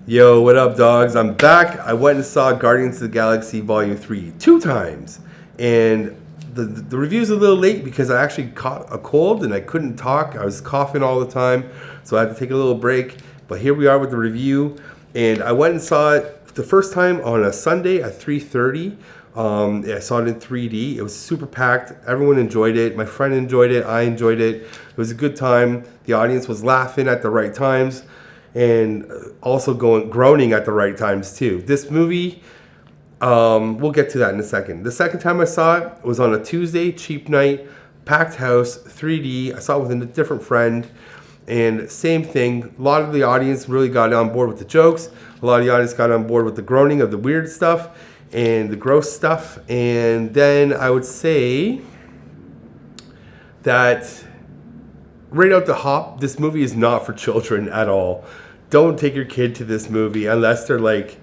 Yo, what up, dogs? I'm back. I went and saw Guardians of the Galaxy Volume 3 two times. And the review's a little late because I actually caught a cold and I couldn't talk. I was coughing all the time, so I had to take a little break. But here we are with the review. And I went and saw it the first time on a Sunday at 3:30. I saw it in 3D. It was super packed. Everyone enjoyed it. My friend enjoyed it. I enjoyed it. It was a good time. The audience was laughing at the right times. And also groaning at the right times too. This movie, we'll get to that in a second. The second time I saw it was on a Tuesday, cheap night, packed house, 3D. I saw it with a different friend, and same thing. A lot of the audience really got on board with the jokes. A lot of the audience got on board with the groaning of the weird stuff and the gross stuff. And then I would say that right out the hop, this movie is not for children at all. Don't take your kid to this movie unless they're like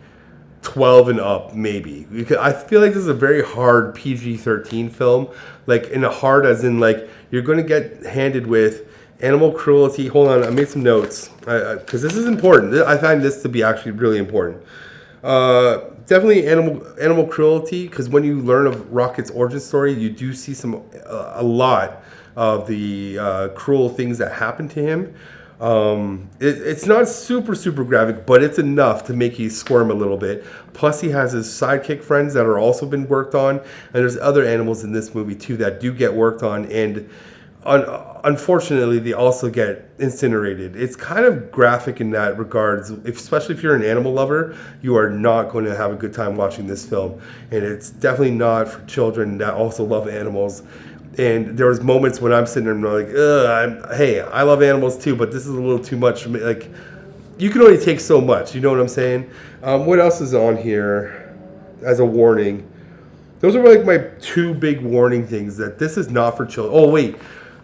12 and up, maybe. Because I feel like this is a very hard PG-13 film. Like, in a hard as in, like, you're going to get handed with animal cruelty. Hold on, I made some notes. Because this is important. I find this to be actually really important. Definitely animal cruelty, because when you learn of Rocket's origin story, you do see a lot of the cruel things that happen to him. It's not super graphic, but it's enough to make you squirm a little bit. Plus, he has his sidekick friends that are also been worked on, and there's other animals in this movie too that do get worked on, and unfortunately, they also get incinerated. It's kind of graphic in that regards, especially if you're an animal lover. You are not going to have a good time watching this film, and it's definitely not for children that also love animals. And there was moments when I'm sitting there and I'm like, hey, I love animals too, but this is a little too much. Like, you can only take so much. You know what I'm saying? What else is on here as a warning? Those are like my two big warning things, that this is not for children. Oh, wait.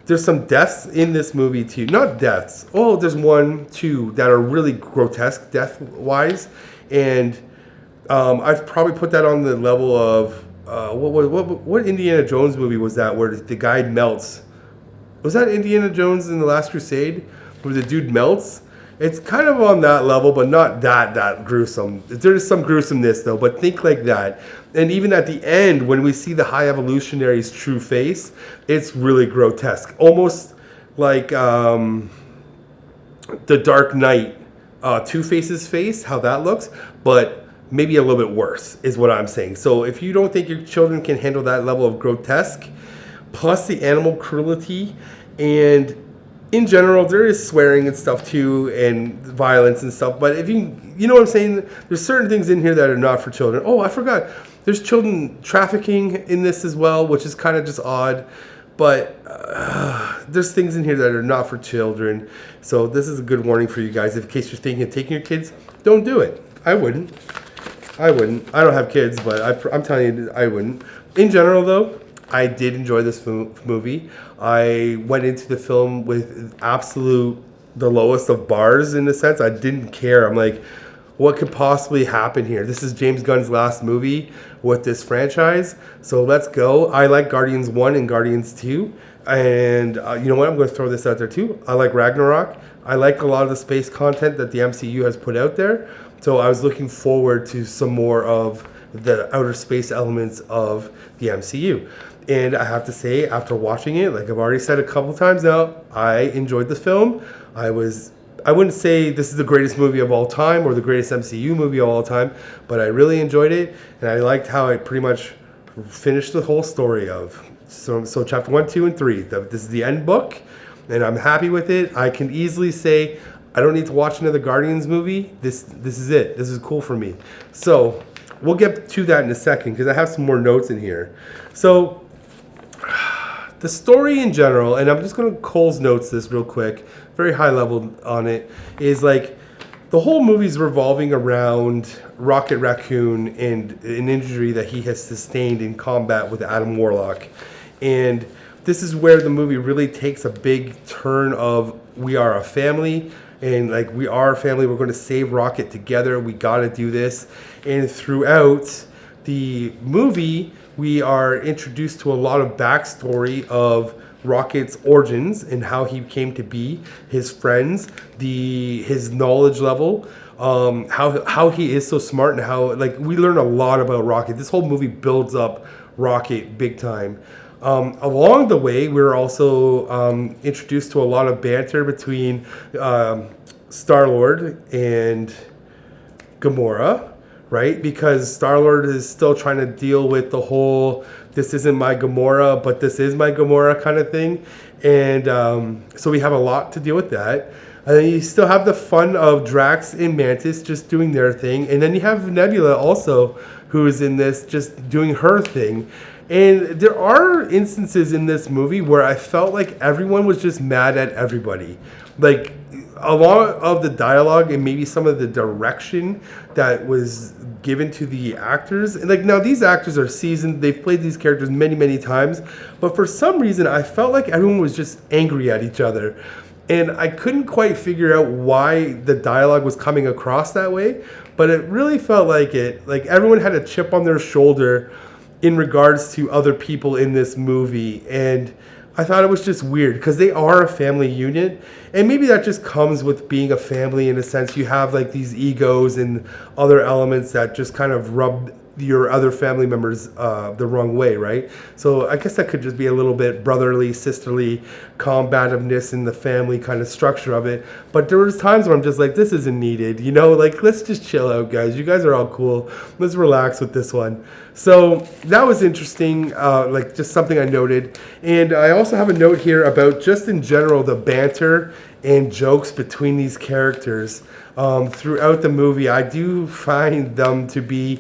There's some deaths in this movie too. Not deaths. Oh, there's one, two that are really grotesque death-wise. And I've probably put that on the level of... what Indiana Jones movie was that where the guy melts? Was that Indiana Jones in The Last Crusade where the dude melts? It's kind of on that level, but not that gruesome. There is some gruesomeness though, but think like that. And even at the end, when we see the High Evolutionary's true face, it's really grotesque. Almost like the Dark Knight, Two-Face's face, how that looks, but maybe a little bit worse is what I'm saying. So if you don't think your children can handle that level of grotesque, plus the animal cruelty, and in general, there is swearing and stuff too, and violence and stuff. But if you know what I'm saying, there's certain things in here that are not for children. Oh, I forgot. There's children trafficking in this as well, which is kind of just odd. But there's things in here that are not for children. So this is a good warning for you guys. In case you're thinking of taking your kids, don't do it. I wouldn't. I don't have kids, but I'm telling you, I wouldn't. In general, though, I did enjoy this movie. I went into the film with the lowest of bars in a sense. I didn't care. I'm like, what could possibly happen here? This is James Gunn's last movie with this franchise, so let's go. I like Guardians 1 and Guardians 2, and you know what? I'm going to throw this out there too. I like Ragnarok. I like a lot of the space content that the MCU has put out there. So I was looking forward to some more of the outer space elements of the MCU. And I have to say, after watching it, like I've already said a couple times now, I enjoyed the film. I wouldn't say this is the greatest movie of all time or the greatest MCU movie of all time, but I really enjoyed it. And I liked how it pretty much finished the whole story of. So chapter 1, 2, and 3. This is the end book, and I'm happy with it. I can easily say, I don't need to watch another Guardians movie. This is it. This is cool for me. So we'll get to that in a second because I have some more notes in here. So the story in general, and I'm just going to Cole's notes this real quick, very high level on it, is like the whole movie's revolving around Rocket Raccoon and an injury that he has sustained in combat with Adam Warlock. And this is where the movie really takes a big turn of we are a family. And like, we are a family, we're going to save Rocket together, we got to do this. And throughout the movie, we are introduced to a lot of backstory of Rocket's origins and how he came to be, his friends, his knowledge level, how he is so smart, and how like we learn a lot about Rocket. This whole movie builds up Rocket big time. Along the way, we're also introduced to a lot of banter between Star-Lord and Gamora, right? Because Star-Lord is still trying to deal with the whole "this isn't my Gamora, but this is my Gamora" kind of thing, and so we have a lot to deal with that. And then you still have the fun of Drax and Mantis just doing their thing, and then you have Nebula also, who is in this just doing her thing. And there are instances in this movie where I felt like everyone was just mad at everybody. Like, a lot of the dialogue and maybe some of the direction that was given to the actors. And like, now these actors are seasoned. They've played these characters many, many times. But for some reason, I felt like everyone was just angry at each other. And I couldn't quite figure out why the dialogue was coming across that way. But it really felt like everyone had a chip on their shoulder in regards to other people in this movie. And I thought it was just weird because they are a family unit, and maybe that just comes with being a family in a sense. You have like these egos and other elements that just kind of rub your other family members the wrong way, right? So I guess that could just be a little bit brotherly, sisterly combativeness in the family kind of structure of it. But there was times where I'm just like, this isn't needed, you know, like let's just chill out, guys. You guys are all cool. Let's relax with this one. So that was interesting, like just something I noted. And I also have a note here about just in general the banter and jokes between these characters throughout the movie. I do find them to be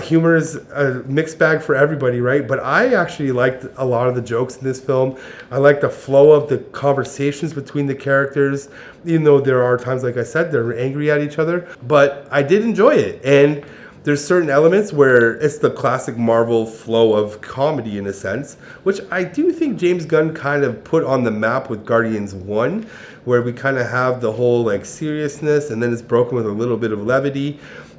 humor is a mixed bag for everybody, right? But I actually liked a lot of the jokes in this film. I like the flow of the conversations between the characters, even though there are times, like I said, they're angry at each other. But I did enjoy it. And there's certain elements where it's the classic Marvel flow of comedy in a sense, which I do think James Gunn kind of put on the map with Guardians 1, where we kind of have the whole like seriousness and then it's broken with a little bit of levity.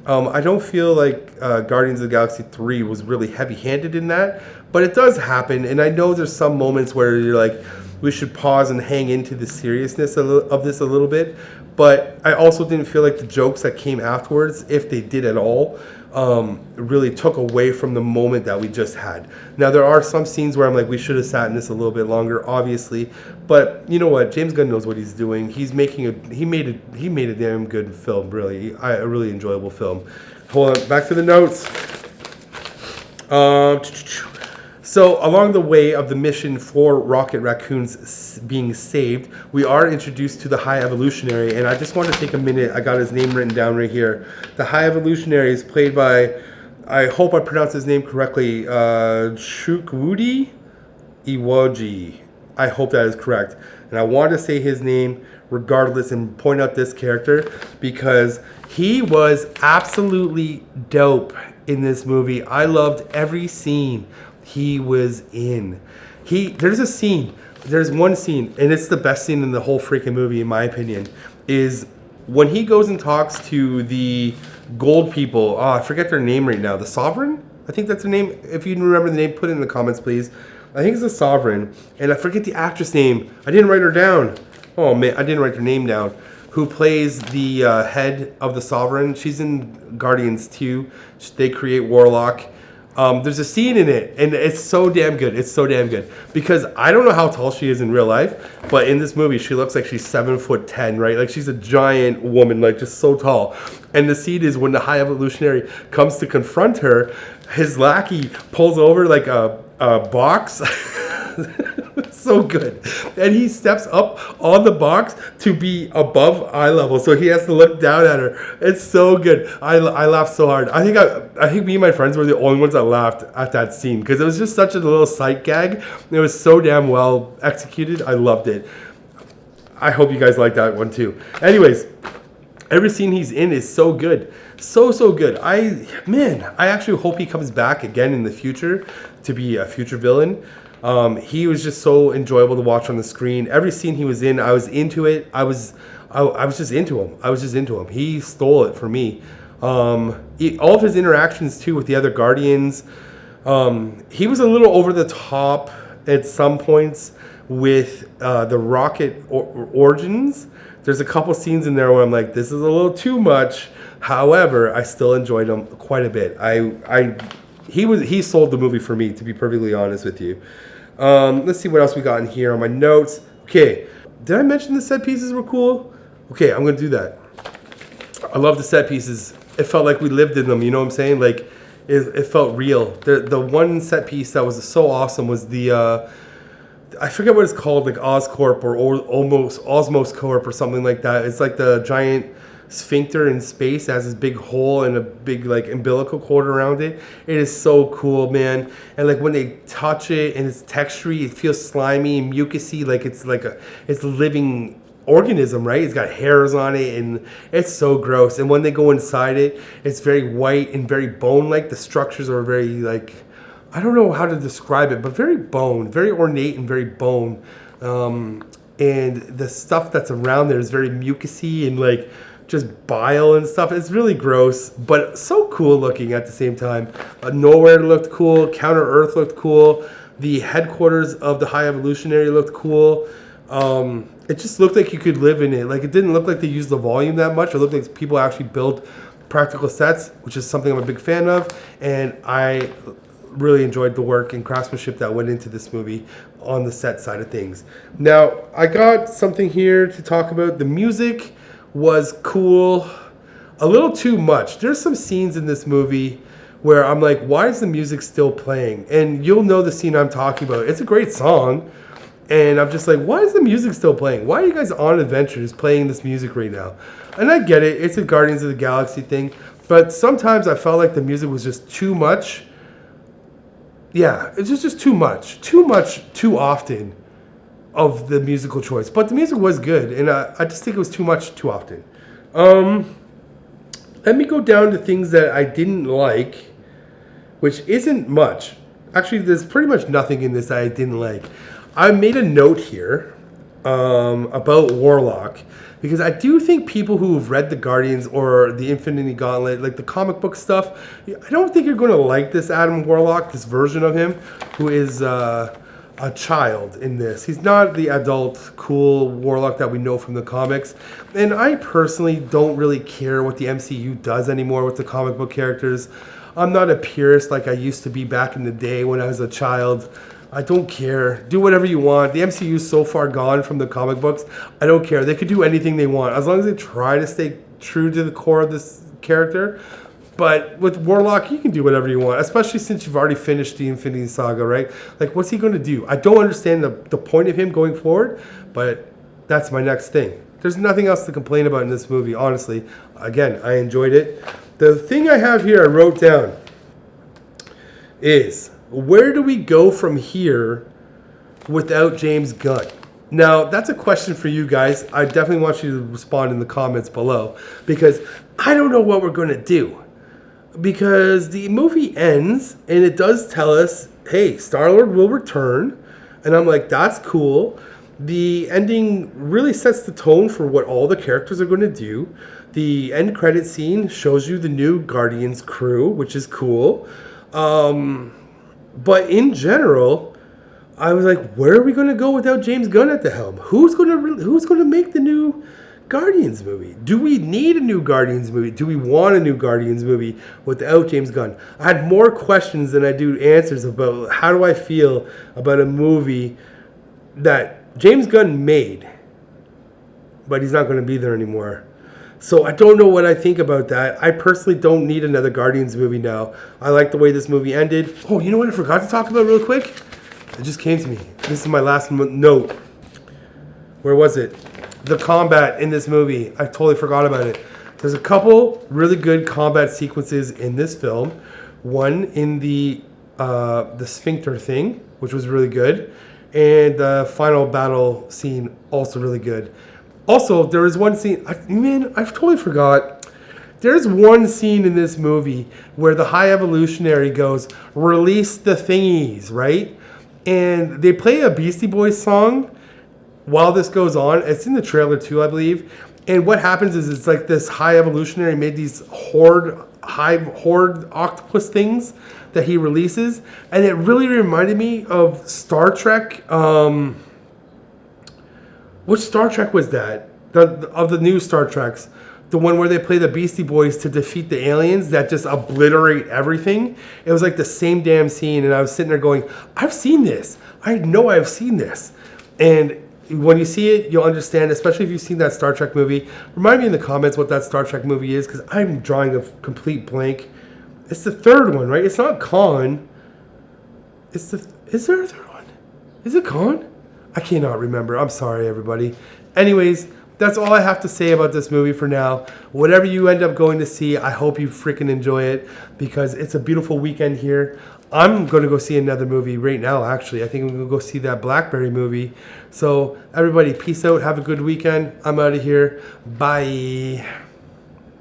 I don't feel like Guardians of the Galaxy 3 was really heavy-handed in that, but it does happen, and I know there's some moments where you're like, we should pause and hang into the seriousness of this a little bit, but I also didn't feel like the jokes that came afterwards, if they did at all, really took away from the moment that we just had. Now, there are some scenes where I'm like, we should have sat in this a little bit longer, obviously, but you know what? James Gunn knows what he's doing. He made a damn good film, really. A really enjoyable film. Hold on, back to the notes. So along the way of the mission for Rocket Raccoon's being saved, we are introduced to the High Evolutionary, and I just want to take a minute. I got his name written down right here. The High Evolutionary is played by, I hope I pronounced his name correctly, Chukwudi Iwuji. I hope that is correct. And I want to say his name regardless and point out this character because he was absolutely dope in this movie. I loved every scene he was in. There's one scene, and it's the best scene in the whole freaking movie, in my opinion, is when he goes and talks to the gold people. Oh, I forget their name right now. The Sovereign? I think that's their name. If you remember the name, put it in the comments, please. I think it's the Sovereign, and I forget the actress name. I didn't write her down. Oh, man, I didn't write her name down. Who plays the head of the Sovereign. She's in Guardians 2. They create Warlock. There's a scene in it, and it's so damn good. It's so damn good. Because I don't know how tall she is in real life, but in this movie, she looks like she's 7'10", right? Like, she's a giant woman, like, just so tall. And the scene is when the High Evolutionary comes to confront her, his lackey pulls over, like, a box. So good. And he steps up on the box to be above eye level, so he has to look down at her. It's so good. I laughed so hard. I think me and my friends were the only ones that laughed at that scene because it was just such a little sight gag. It was so damn well executed. I loved it. I hope you guys like that one too. Anyways, every scene he's in is so good. So good. I actually hope he comes back again in the future to be a future villain. He was just so enjoyable to watch on the screen. Every scene he was in, I was into it. I was just into him. He stole it for me. All of his interactions too with the other Guardians. He was a little over the top at some points with the Rocket origins. There's a couple scenes in there where I'm like, this is a little too much. However, I still enjoyed him quite a bit. He sold the movie for me, to be perfectly honest with you. Let's see what else we got in here on my notes. Okay, did I mention the set pieces were cool? Okay, I'm gonna do that. I love the set pieces. It felt like we lived in them. You know what I'm saying? Like it felt real. The one set piece that was so awesome was the I forget what it's called, like Oscorp or almost Osmos Corp or something like that. It's like the giant sphincter in space that has this big hole and a big like umbilical cord around it. It is so cool, man. And like when they touch it and it's textury, it feels slimy and mucusy, like it's a living organism, right? It's got hairs on it and it's so gross. And when they go inside it, it's very white and very bone-like. The structures are very like, I don't know how to describe it, but very bone, very ornate and very bone. And the stuff that's around there is very mucusy and like just bile and stuff. It's really gross, but so cool looking at the same time. Nowhere looked cool. Counter Earth looked cool. The headquarters of the High Evolutionary looked cool. It just looked like you could live in it. Like it didn't look like they used the volume that much. It looked like people actually built practical sets, which is something I'm a big fan of. And I really enjoyed the work and craftsmanship that went into this movie on the set side of things. Now, I got something here to talk about. The music was cool, a little too much. There's some scenes in this movie where I'm like, why is the music still playing? And you'll know the scene I'm talking about. It's a great song. And I'm just like, why is the music still playing? Why are you guys on adventures playing this music right now? And I get it. It's a Guardians of the Galaxy thing. But sometimes I felt like the music was just too much. Yeah, it's just too much. Too much, too often of the musical choice. But the music was good. And I just think it was too much, too often. Let me go down to things that I didn't like, which isn't much. Actually, there's pretty much nothing in this that I didn't like. I made a note here about Warlock because I do think people who have read the Guardians or the Infinity Gauntlet, like the comic book stuff, I don't think you're going to like this Adam Warlock, this version of him, who is a child in this. He's not the adult, cool Warlock that we know from the comics. And I personally don't really care what the MCU does anymore with the comic book characters. I'm not a purist like I used to be back in the day when I was a child. I don't care. Do whatever you want. The MCU is so far gone from the comic books. I don't care. They could do anything they want as long as they try to stay true to the core of this character. But with Warlock, you can do whatever you want, especially since you've already finished the Infinity Saga, right? Like, what's he going to do? I don't understand the point of him going forward, but that's my next thing. There's nothing else to complain about in this movie, honestly. Again, I enjoyed it. The thing I have here I wrote down is, where do we go from here without James Gunn? Now, that's a question for you guys. I definitely want you to respond in the comments below because I don't know what we're going to do. Because the movie ends and it does tell us, hey, Star-Lord will return. And I'm like, that's cool. The ending really sets the tone for what all the characters are going to do. The end credit scene shows you the new Guardians crew, which is cool. But in general, I was like, where are we going to go without James Gunn at the helm? Who's going to make the new Guardians movie? Do we need a new Guardians movie? Do we want a new Guardians movie without James Gunn? I had more questions than I do answers about how do I feel about a movie that James Gunn made, but he's not going to be there anymore. So I don't know what I think about that. I personally don't need another Guardians movie now. I like the way this movie ended. Oh, you know what I forgot to talk about real quick? It just came to me. This is my last note. Where was it? The combat in this movie. I totally forgot about it. There's a couple really good combat sequences in this film. One in the sphincter thing, which was really good. And the final battle scene, also really good. Also, there is one scene, I totally forgot. There's one scene in this movie where the High Evolutionary goes, release the thingies, right? And they play a Beastie Boys song while this goes on. It's in the trailer too, I believe. And what happens is it's like this High Evolutionary made these horde octopus things that he releases. And it really reminded me of Star Trek. Which Star Trek was that? of the new Star Treks, the one where they play the Beastie Boys to defeat the aliens that just obliterate everything. It was like the same damn scene, and I was sitting there going, I've seen this. I know I've seen this. And when you see it, you'll understand, especially if you've seen that Star Trek movie. Remind me in the comments what that Star Trek movie is, because I'm drawing a complete blank. It's the third one, right? It's not Khan. Is there a third one? Is it Khan? I cannot remember. I'm sorry, everybody. Anyways, that's all I have to say about this movie for now. Whatever you end up going to see, I hope you freaking enjoy it, because it's a beautiful weekend here. I'm going to go see another movie right now, actually. I think I'm going to go see that Blackberry movie. So, everybody, peace out. Have a good weekend. I'm out of here. Bye.